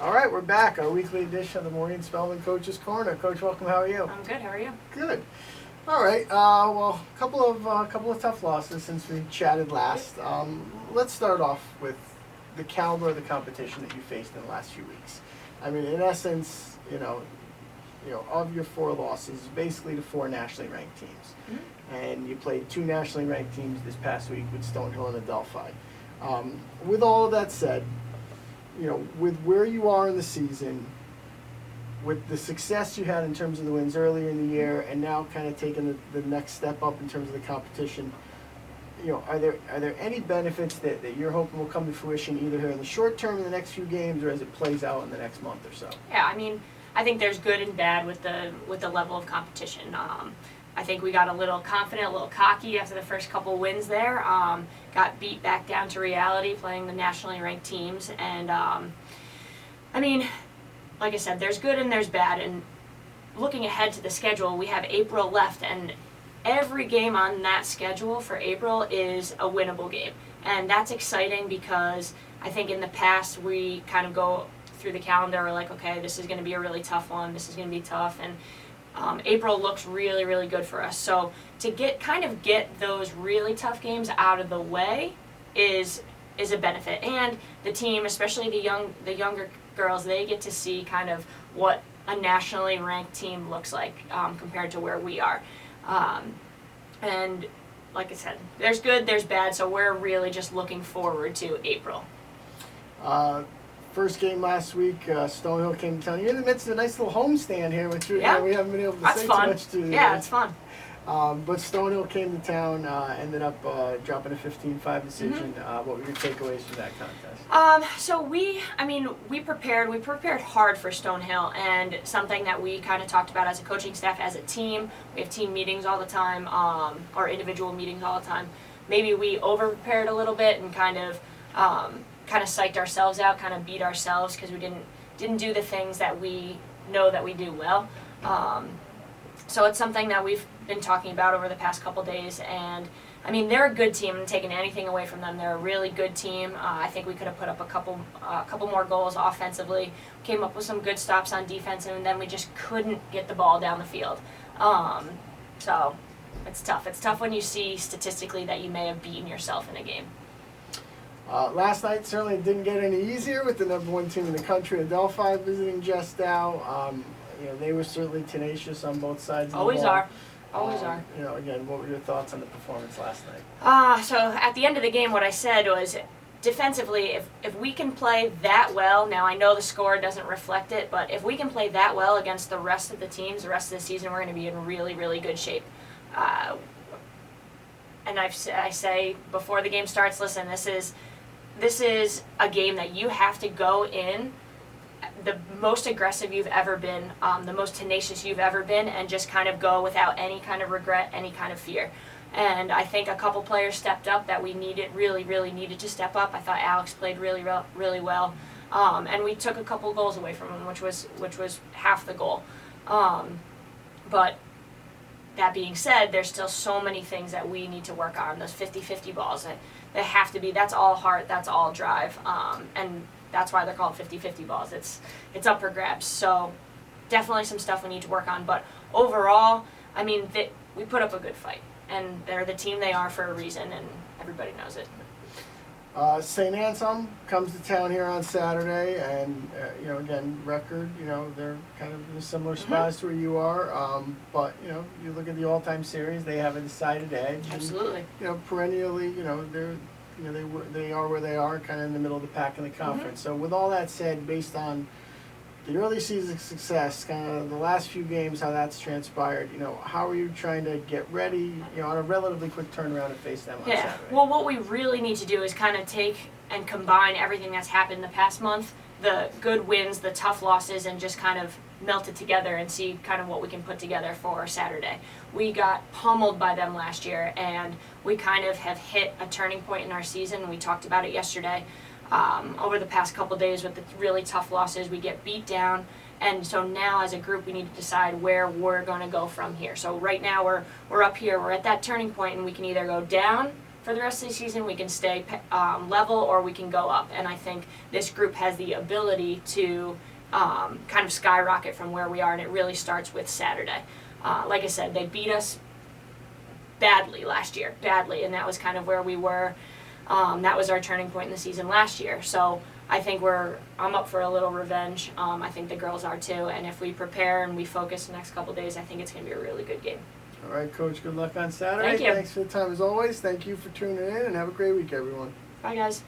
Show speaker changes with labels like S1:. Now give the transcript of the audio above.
S1: All right, we're back. Our weekly edition of the Maureen Spellman Coach's Corner. Coach, welcome. How are you?
S2: I'm good. How are you?
S1: Good. All right. Well, a couple of tough losses since we chatted last. Let's start off with the caliber of the competition that you faced in the last few weeks. I mean, in essence, of your 4 losses, basically the 4 nationally ranked teams, and you played 2 nationally ranked teams this past week with Stonehill and Adelphi. With all of that said, with where you are in the season, with the success you had in terms of the wins earlier in the year, and now kind of taking the next step up in terms of the competition, are there any benefits that you're hoping will come to fruition either here in the short term in the next few games or as it plays out in the next month or so?
S2: Yeah, I mean, I think there's good and bad with the level of competition. I think we got a little confident, a little cocky after the first couple wins there. Got beat back down to reality playing the nationally ranked teams. And, I mean, like I said, there's good and there's bad. And looking ahead to the schedule, we have April left. And every game on that schedule for April is a winnable game. And that's exciting because I think in the past we kind of go through the calendar, we're like, okay, this is going to be a really tough one. This is going to be tough. And April looks really, really good for us. So to get those really tough games out of the way is a benefit. And the team, especially the younger girls, they get to see kind of what a nationally ranked team looks like compared to where we are. And like I said, there's good, there's bad. So we're really just looking forward to April.
S1: First game last week, Stonehill came to town. You're in the midst of a nice little homestand here, which we haven't been able to say too much to.
S2: Yeah, it's fun.
S1: But Stonehill came to town, ended up dropping a 15-5 decision. What were your takeaways from that contest?
S2: So we prepared hard for Stonehill, and something that we kind of talked about as a coaching staff, as a team. We have team meetings all the time, or individual meetings all the time. Maybe we over-prepared a little bit and kind of psyched ourselves out, kind of beat ourselves because we didn't do the things that we know that we do well. So it's something that we've been talking about over the past couple days, and I mean, they're a good team. I'm taking anything away from them. They're a really good team. I think we could have put up a couple more goals offensively. Came up with some good stops on defense, and then we just couldn't get the ball down the field. So it's tough. It's tough when you see statistically that you may have beaten yourself in a game.
S1: Last night certainly didn't get any easier with the #1 team in the country, Adelphi, visiting just now. They were certainly tenacious on both sides of the ball.
S2: Always are.
S1: Again, what were your thoughts on the performance last night?
S2: So at the end of the game, what I said was, defensively, if we can play that well, now I know the score doesn't reflect it, but if we can play that well against the rest of the teams, the rest of the season, we're going to be in really, really good shape. And I say before the game starts, listen, this is a game that you have to go in the most aggressive you've ever been, the most tenacious you've ever been, and just kind of go without any kind of regret, any kind of fear. And I think a couple players stepped up that we really, really needed to step up. I thought Alex played really well. And we took a couple goals away from him, which was half the goal. But that being said, there's still so many things that we need to work on. Those 50-50 balls, they have to be, that's all heart, that's all drive. And that's why they're called 50-50 balls. It's up for grabs. So definitely some stuff we need to work on. But overall, I mean, we put up a good fight. And they're the team they are for a reason, and everybody knows it.
S1: St. Anselm comes to town here on Saturday, and again, record, they're kind of in a similar spot as to where you are. But you look at the all-time series, they have a decided edge.
S2: Absolutely.
S1: And, perennially, they are where they are, kind of in the middle of the pack in the conference. So with all that said, based on the early season success, kind of the last few games, how that's transpired, how are you trying to get ready, on a relatively quick turnaround and face them on Saturday?
S2: Well, what we really need to do is kind of take and combine everything that's happened in the past month, the good wins, the tough losses, and just kind of melt it together and see kind of what we can put together for Saturday. We got pummeled by them last year, and we kind of have hit a turning point in our season. We talked about it yesterday. Over the past couple days with the really tough losses, we get beat down, and so now as a group we need to decide where we're going to go from here. So right now we're up here, we're at that turning point, and we can either go down for the rest of the season, we can stay level, or we can go up. And I think this group has the ability to kind of skyrocket from where we are, and it really starts with Saturday. Like I said, they beat us badly last year, and that was kind of where we were. That was our turning point in the season last year. So I think I'm up for a little revenge. I think the girls are too, and if we prepare and we focus the next couple days, I think it's going to be a really good game.
S1: All right, Coach, good luck on Saturday.
S2: Thank you.
S1: Thanks for the time as always. Thank you for tuning in, and have a great week, everyone.
S2: Bye, guys.